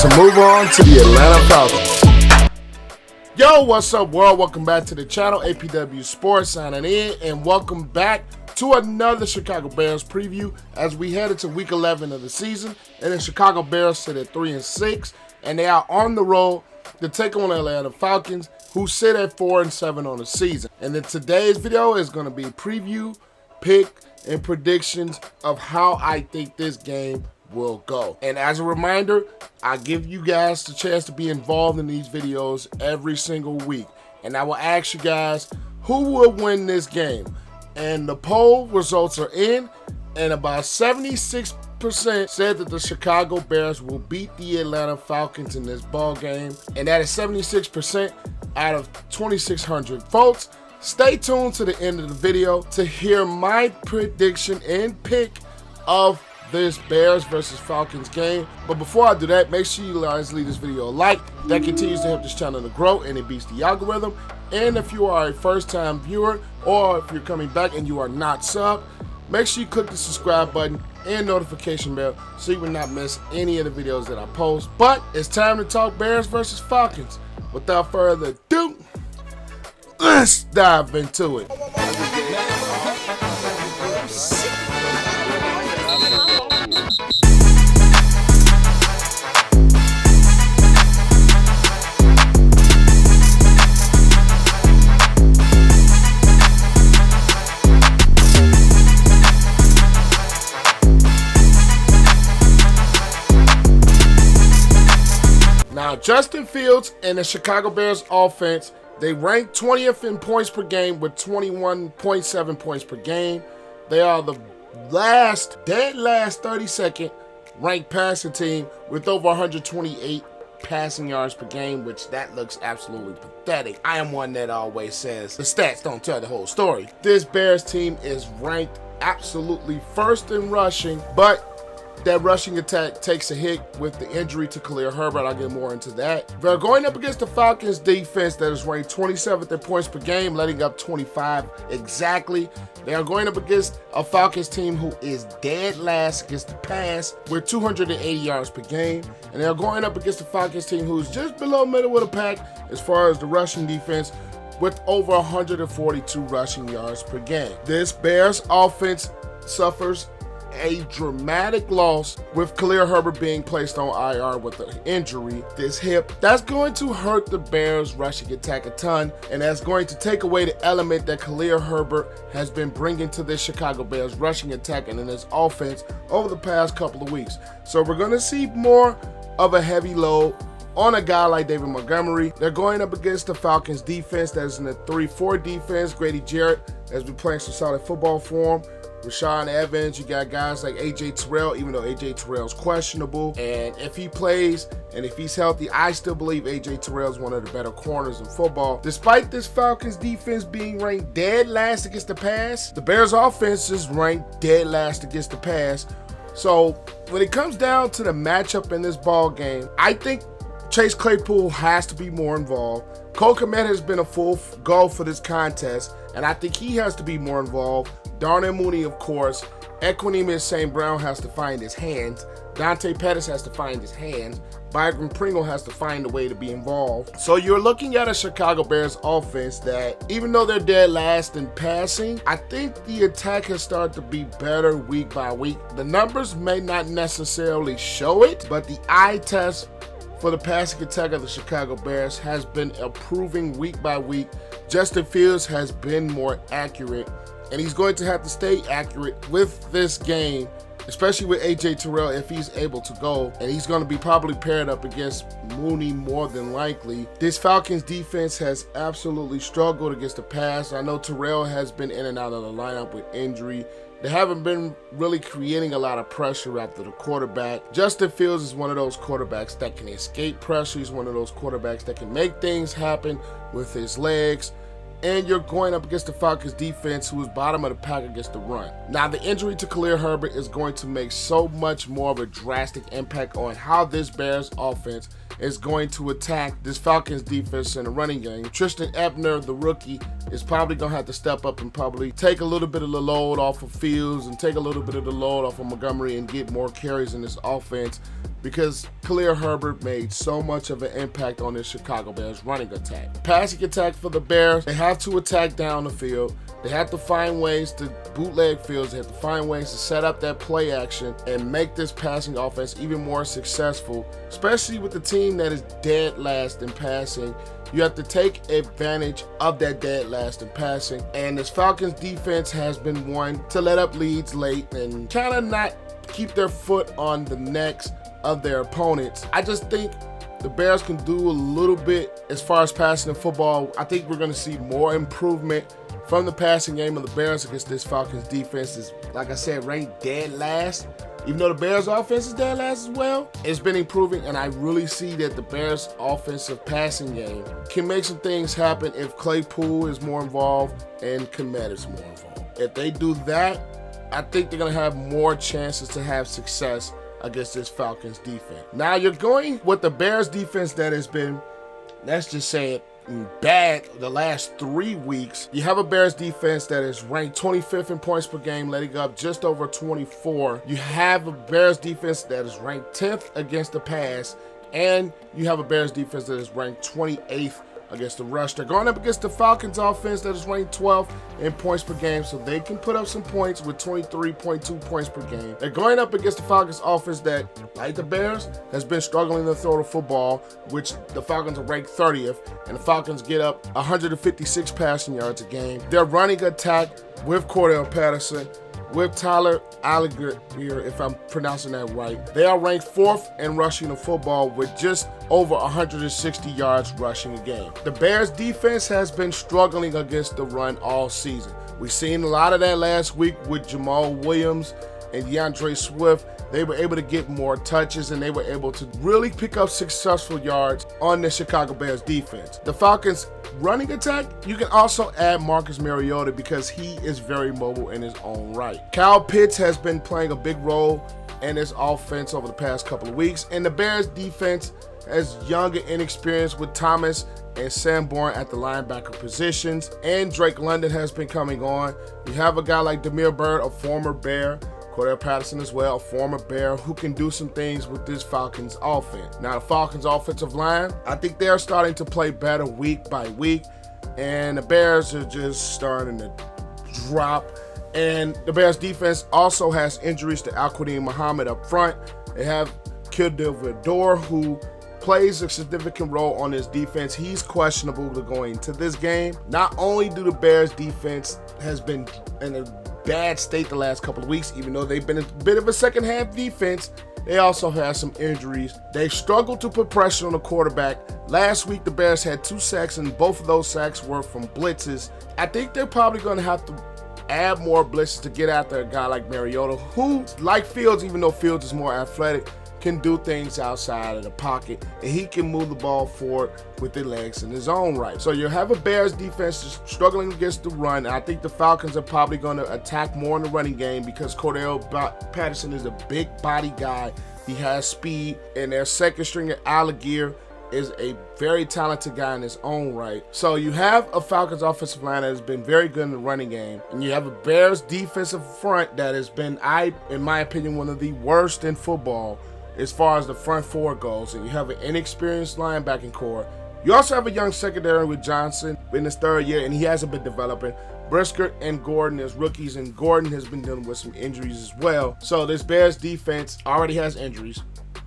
to move on to the Atlanta Falcons. Yo, what's up, world? Welcome back to the channel. APW Sports signing in, and welcome back to another Chicago Bears preview as we head into week 11 of the season. And the Chicago Bears sit at 3-6, and they are on the road to take on the Atlanta Falcons, who sit at 4-7 on the season. And then today's video is going to be preview, pick, and predictions of how I think this game will go. And as a reminder, I give you guys the chance to be involved in these videos every single week, and I will ask you guys who will win this game. And the poll results are in, and about 76% said that the Chicago Bears will beat the Atlanta Falcons in this ball game, and that is 76% out of 2,600 votes. Stay tuned to the end of the video to hear my prediction and pick of this Bears versus Falcons game. But before I do that, make sure you guys leave this video a like. That continues to help this channel to grow, and it beats the algorithm. And if you are a first-time viewer, or if you're coming back and you are not subbed, make sure you click the subscribe button and notification bell so you will not miss any of the videos that I post. But it's time to talk Bears versus Falcons. Without further ado, let's dive into it. Now, Justin Fields and the Chicago Bears offense, they rank 20th in points per game with 21.7 points per game. They are the dead last 32nd ranked passing team with over 128 passing yards per game, which that looks absolutely pathetic. I am one that always says the stats don't tell the whole story. This Bears team is ranked absolutely first in rushing, but that rushing attack takes a hit with the injury to Khalil Herbert. I'll get more into that. They're going up against the Falcons defense that is ranked 27th in points per game, letting up 25 exactly. They are going up against a Falcons team who is dead last against the pass with 280 yards per game. And they're going up against the Falcons team who's just below middle of the pack as far as the rushing defense with over 142 rushing yards per game. This Bears offense suffers a dramatic loss with Khalil Herbert being placed on IR with an injury, this hip. That's going to hurt the Bears rushing attack a ton, and that's going to take away the element that Khalil Herbert has been bringing to this Chicago Bears rushing attack and in this offense over the past couple of weeks. So we're going to see more of a heavy load on a guy like David Montgomery. They're going up against the Falcons defense that is in the 3-4 defense. Grady Jarrett has been playing some solid football for him. Rashawn Evans, you got guys like AJ Terrell, even though AJ Terrell's questionable. And if he plays and if he's healthy, I still believe AJ Terrell is one of the better corners in football. Despite this Falcons defense being ranked dead last against the pass, the Bears offense is ranked dead last against the pass. So when it comes down to the matchup in this ball game, I think Chase Claypool has to be more involved. Kmet has been a full go for this contest, and I think he has to be more involved. Darnell Mooney, of course. Equanimeous St. Brown has to find his hands. Dante Pettis has to find his hands. Byron Pringle has to find a way to be involved. So you're looking at a Chicago Bears offense that, even though they're dead last in passing, I think the attack has started to be better week by week. The numbers may not necessarily show it, but the eye test for the passing attack of the Chicago Bears has been improving week by week. Justin Fields has been more accurate, and he's going to have to stay accurate with this game, especially with AJ Terrell if he's able to go, and he's going to be probably paired up against Mooney more than likely. This Falcons defense has absolutely struggled against the pass. I know Terrell has been in and out of the lineup with injury. They haven't been really creating a lot of pressure after the quarterback. Justin Fields is one of those quarterbacks that can escape pressure. He's one of those quarterbacks that can make things happen with his legs. And you're going up against the Falcons defense, who is bottom of the pack against the run. Now, the injury to Khalil Herbert is going to make so much more of a drastic impact on how this Bears offense is going to attack this Falcons defense in the running game. Tristan Ebner, the rookie, is probably going to have to step up and probably take a little bit of the load off of Fields and take a little bit of the load off of Montgomery and get more carries in this offense, because Khalil Herbert made so much of an impact on this Chicago Bears running attack. Passing attack for the Bears, they have to attack down the field. They have to find ways to bootleg Fields. They have to find ways to set up that play action and make this passing offense even more successful, especially with the team that is dead last in passing. You have to take advantage of that dead last in passing. And this Falcons defense has been one to let up leads late and kind of not keep their foot on the necks of their opponents. I just think the Bears can do a little bit as far as passing the football. I think we're going to see more improvement from the passing game of the Bears against this Falcons defense. Is, like I said, ranked dead last. Even though the Bears offense is dead last as well, it's been improving, and I really see that the Bears offensive passing game can make some things happen if Claypool is more involved and Kmet is more involved. If they do that, I think they're going to have more chances to have success against this Falcons defense. Now you're going with the Bears defense that has been, let's just say it, bad the last 3 weeks. You have a Bears defense that is ranked 25th in points per game, letting up just over 24. You have a Bears defense that is ranked 10th against the pass, and you have a Bears defense that is ranked 28th against the rush. They're going up against the Falcons offense that is ranked 12th in points per game, so they can put up some points with 23.2 points per game. They're going up against the Falcons offense that, like the Bears, has been struggling to throw the football, which the Falcons are ranked 30th, and the Falcons get up 156 passing yards a game. Their running attack with Cordarrelle Patterson, with Tyler Alliger, if I'm pronouncing that right, they are ranked 4th in rushing the football with just over 160 yards rushing a game. The Bears defense has been struggling against the run all season. We've seen a lot of that last week with Jamal Williams and DeAndre Swift. They were able to get more touches, and they were able to really pick up successful yards on the Chicago Bears defense. The Falcons running attack, you can also add Marcus Mariota because he is very mobile in his own right. Kyle Pitts has been playing a big role in this offense over the past couple of weeks, and the Bears defense is young and inexperienced with Thomas and Sanborn at the linebacker positions, and Drake London has been coming on. You have a guy like Damiere Byrd, a former Bear, Cordarrelle Patterson as well, a former Bear, who can do some things with this Falcons offense. Now, the Falcons offensive line, I think they're starting to play better week by week, and the Bears are just starting to drop. And the Bears defense also has injuries to Al-Quadin Muhammad up front. They have Cordarrelle, who plays a significant role on this defense. He's questionable to go into this game. Not only do the Bears defense has been in a bad state the last couple of weeks, even though they've been a bit of a second half defense, they also have some injuries. They struggled to put pressure on the quarterback. Last week, the Bears had 2 sacks, and both of those sacks were from blitzes. I think they're probably going to have to add more blitzes to get after a guy like Mariota, who, like Fields, even though Fields is more athletic, can do things outside of the pocket, and he can move the ball forward with the legs in his own right. So you have a Bears defense struggling against the run. I think the Falcons are probably going to attack more in the running game because Cordarrelle Patterson is a big body guy. He has speed, and their second stringer Alliger is a very talented guy in his own right. So you have a Falcons offensive line that has been very good in the running game, and you have a Bears defensive front that has been, in my opinion, one of the worst in football as far as the front four goes, and you have an inexperienced linebacking core. You also have a young secondary with Johnson in his 3rd year, and he hasn't been developing. Brisker and Gordon as rookies, and Gordon has been dealing with some injuries as well. So this Bears defense already has injuries,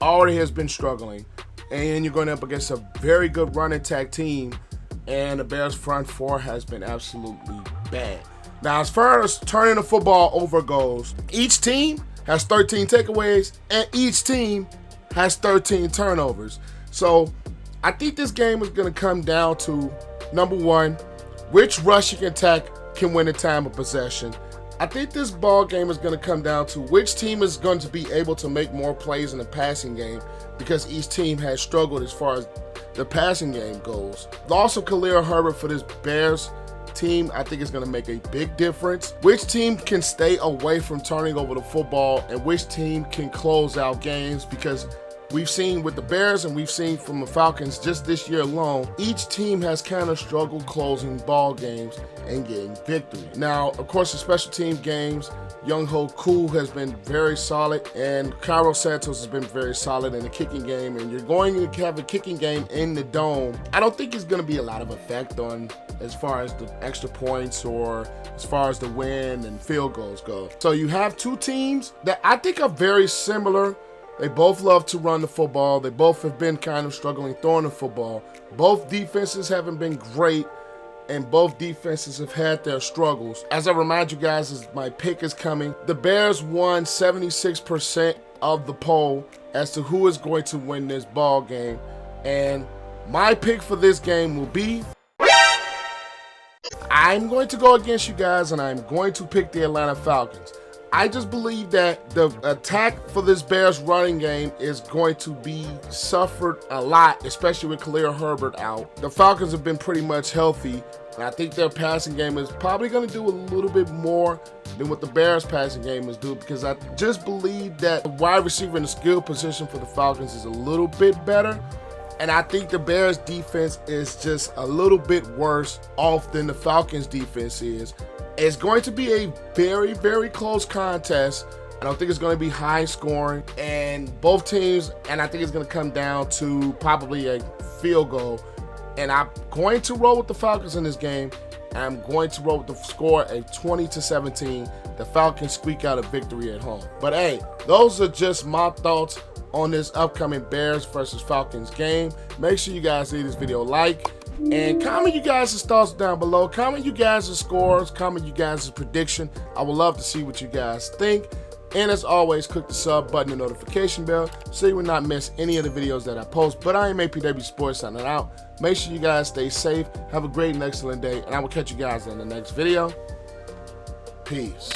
already has been struggling, and you're going up against a very good run attack team, and the Bears front four has been absolutely bad. Now, as far as turning the football over goes, each team has 13 takeaways, and each team has 13 turnovers. So I think this game is going to come down to, number one, which rushing attack can win the time of possession. I think this ball game is going to come down to which team is going to be able to make more plays in the passing game, because each team has struggled as far as the passing game goes. Also, Khalil Herbert for this Bears team, I think, is going to make a big difference. Which team can stay away from turning over the football, and which team can close out games, because we've seen with the Bears and we've seen from the Falcons just this year alone, each team has kind of struggled closing ball games and getting victory. Now, of course, the special team games, Young Ho Koo has been very solid, and Cairo Santos has been very solid in the kicking game, and you're going to have a kicking game in the dome. I don't think it's going to be a lot of effect on as far as the extra points or as far as the win and field goals go. So you have two teams that I think are very similar. They both love to run the football. They both have been kind of struggling throwing the football. Both defenses haven't been great, and both defenses have had their struggles. As I remind you guys, as my pick is coming, the Bears won 76% of the poll as to who is going to win this ball game. And my pick for this game will be, I'm going to go against you guys, and I'm going to pick the Atlanta Falcons. I just believe that the attack for this Bears running game is going to be suffered a lot, especially with Khalil Herbert out. The Falcons have been pretty much healthy, and I think their passing game is probably going to do a little bit more than what the Bears passing game is doing, because I just believe that the wide receiver in the skill position for the Falcons is a little bit better. And I think the Bears defense is just a little bit worse off than the Falcons defense is. It's going to be a very, very close contest. I don't think it's going to be high scoring, and both teams, and I think it's going to come down to probably a field goal. And I'm going to roll with the Falcons in this game. I'm going to roll with the score of 20-17. The Falcons squeak out a victory at home. But hey, those are just my thoughts on this upcoming Bears versus Falcons game. Make sure you guys leave this video a like, and comment you guys' thoughts down below. Comment you guys' scores, comment you guys' prediction. I would love to see what you guys think. And as always, click the sub button and notification bell so you will not miss any of the videos that I post. But I am APW Sports signing out. Make sure you guys stay safe. Have a great and excellent day, and I will catch you guys in the next video. Peace.